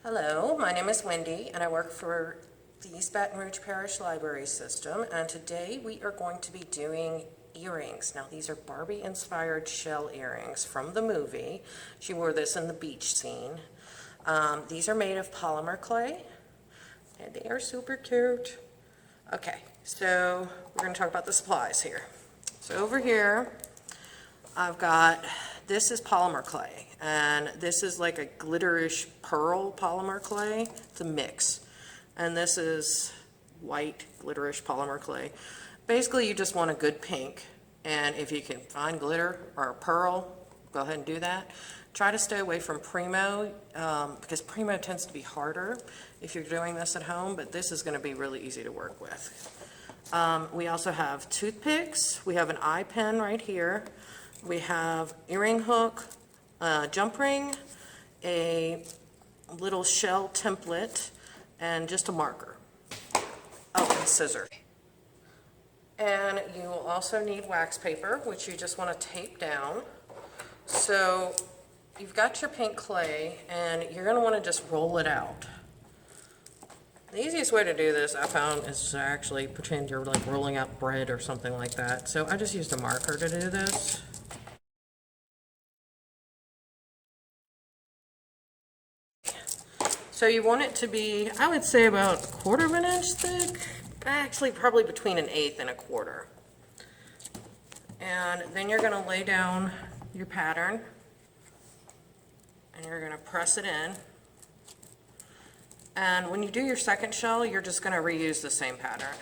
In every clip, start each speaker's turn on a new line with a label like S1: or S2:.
S1: Hello, my name is Wendy and I work for the East Baton Rouge Parish Library System, and today we are going to be doing earrings. Now these are Barbie inspired shell earrings from the movie. She wore this in the beach scene. These are made of polymer clay and they are super cute. Okay, so we're going to talk about the supplies here. So over here I've got, this is polymer clay, and this is like a glitterish pearl polymer clay. It's a mix. And this is white glitterish polymer clay. Basically, you just want a good pink, and if you can find glitter or a pearl, go ahead and do that. Try to stay away from Primo, because Primo tends to be harder if you're doing this at home, but this is going to be really easy to work with. We also have toothpicks. We have an eye pen right here. We have earring hook, jump ring, a little shell template, and just a marker. Oh, and scissors. And you will also need wax paper, which you just want to tape down. So you've got your pink clay, and you're going to want to just roll it out. The easiest way to do this, I found, is to actually pretend you're like rolling out bread or something like that. So I just used a marker to do this. So you want it to be, I would say, about 1/4 of an inch thick, actually probably between 1/8 and 1/4. And then you're going to lay down your pattern and you're going to press it in. And when you do your second shell, you're just going to reuse the same pattern.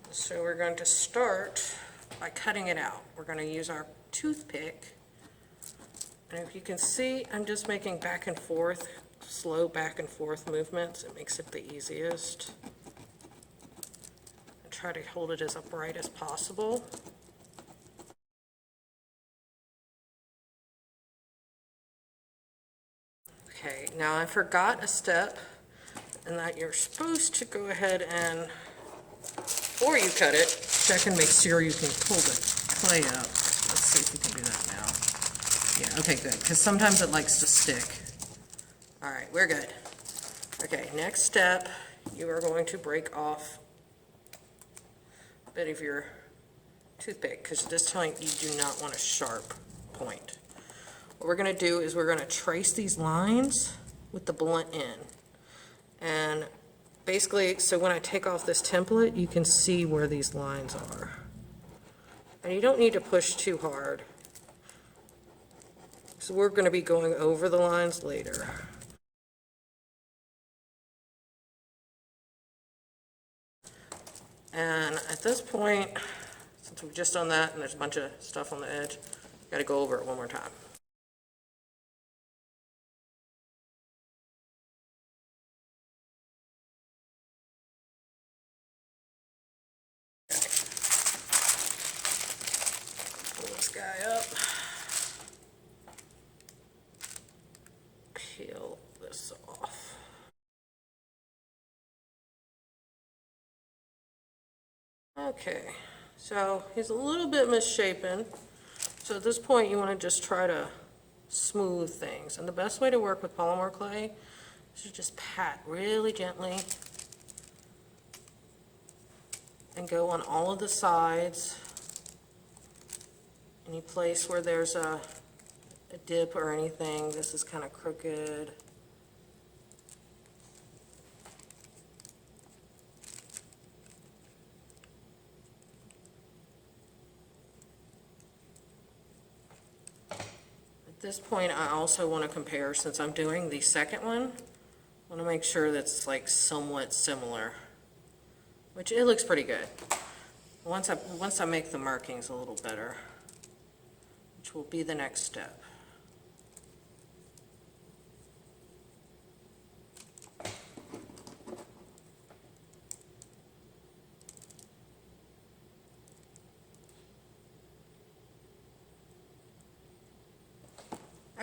S1: So we're going to start by cutting it out. We're going to use our toothpick. And if you can see, I'm just making back and forth, slow back and forth movements. It makes it the easiest. And try to hold it as upright as possible. Okay, now I forgot a step, and that you're supposed to go ahead and, before you cut it, check and make sure you can pull the clay up. Let's see if we can do that now. Yeah, okay, good, because sometimes it likes to stick. All right, we're good. Okay, next step, you are going to break off a bit of your toothpick, because this time you do not want a sharp point. What we're going to do is we're going to trace these lines with the blunt end. And basically, so when I take off this template, you can see where these lines are. And you don't need to push too hard. So we're going to be going over the lines later. And at this point, since we've just done that and there's a bunch of stuff on the edge, got to go over it one more time. Okay. Pull this guy up. Peel this off. Okay, so he's a little bit misshapen. So at this point you want to just try to smooth things. And the best way to work with polymer clay is to just pat really gently and go on all of the sides. Any place where there's a dip or anything, this is kind of crooked. At this point, I also want to compare, since I'm doing the second one, I want to make sure that's like somewhat similar, which it looks pretty good. Once I make the markings a little better, which will be the next step.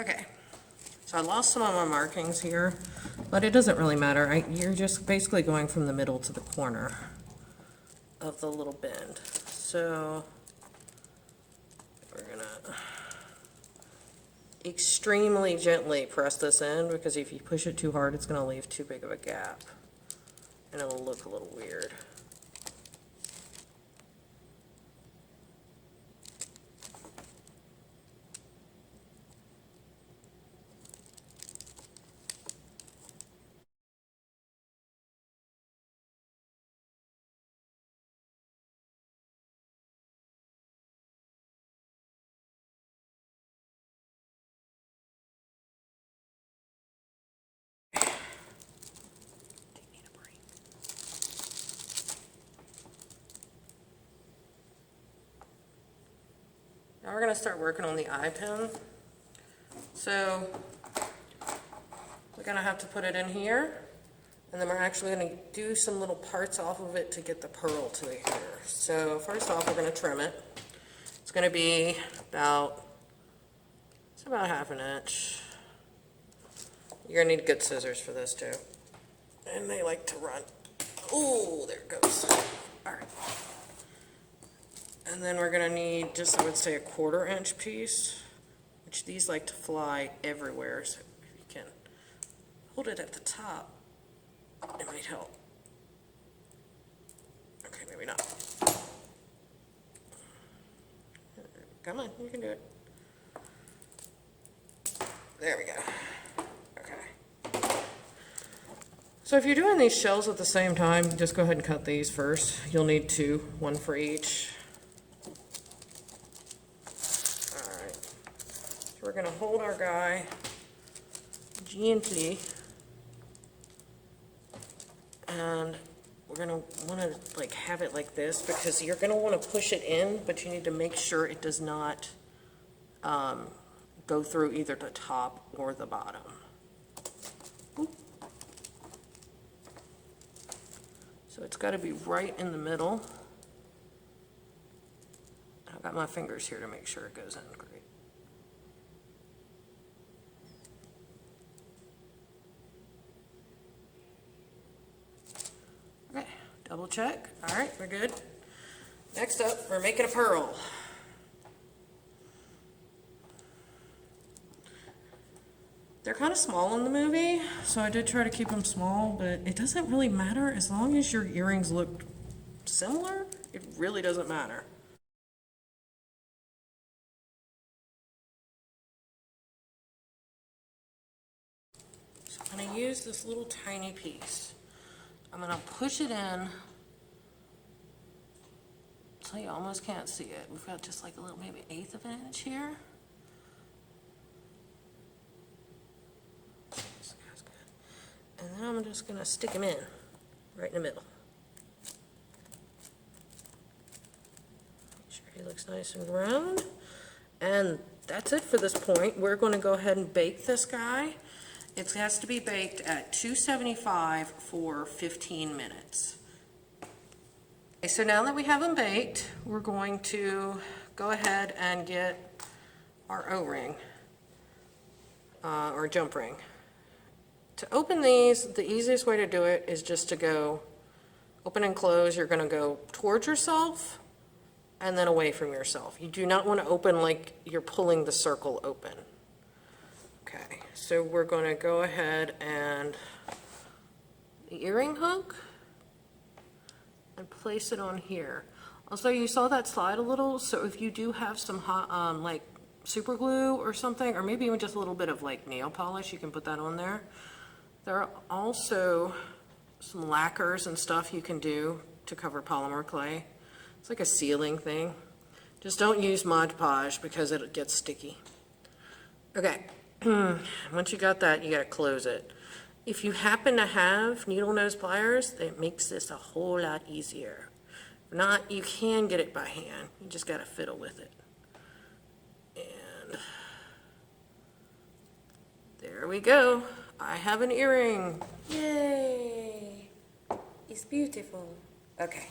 S1: Okay, so I lost some of my markings here, but it doesn't really matter. You're just basically going from the middle to the corner of the little bend. So we're gonna extremely gently press this in, because if you push it too hard, it's going to leave too big of a gap, and it'll look a little weird. Now we're going to start working on the eye pin. So we're going to have to put it in here, and then we're actually going to do some little parts off of it to get the pearl to here. So first off, we're going to trim it. It's going to be about, it's about 1/2 inch. You're going to need good scissors for this too. And they like to run. Ooh, there it goes. All right. And then we're going to need just, I would say, a 1/4 inch piece, which these like to fly everywhere. So if you can hold it at the top, it might help. Okay, maybe not. Come on, you can do it. There we go. Okay. So if you're doing these shells at the same time, just go ahead and cut these first. You'll need 2, 1 for each. Alright. So we're going to hold our guy gently, and we're going to want to like have it like this, because you're going to want to push it in, but you need to make sure it does not go through either the top or the bottom. Oop. So it's got to be right in the middle. I've got my fingers here to make sure it goes in great. Okay, double check. All right, we're good. Next up, we're making a pearl. They're kind of small in the movie, so I did try to keep them small, but it doesn't really matter as long as your earrings look similar. It really doesn't matter. So I'm going to use this little tiny piece. I'm going to push it in so you almost can't see it. We've got just like a little, maybe 1/8 of an inch here. And then I'm just going to stick him in right in the middle. Make sure he looks nice and round. And that's it for this point. We're going to go ahead and bake this guy. It has to be baked at 275 for 15 minutes. Okay, so now that we have them baked, we're going to go ahead and get our O-ring, or jump ring. To open these, the easiest way to do it is just to go open and close. You're going to go towards yourself and then away from yourself. You do not want to open like you're pulling the circle open. Okay, so we're going to go ahead and the earring hook and place it on here. Also, you saw that slide a little, so if you do have some hot, like super glue or something, or maybe even just a little bit of like nail polish, you can put that on there. There are also some lacquers and stuff you can do to cover polymer clay. It's like a sealing thing. Just don't use Mod Podge because it gets sticky. Okay, once you got that, you gotta close it. If you happen to have needle nose pliers, it makes this a whole lot easier. If not, you can get it by hand. You just gotta fiddle with it. And there we go. I have an earring. Yay! It's beautiful. Okay.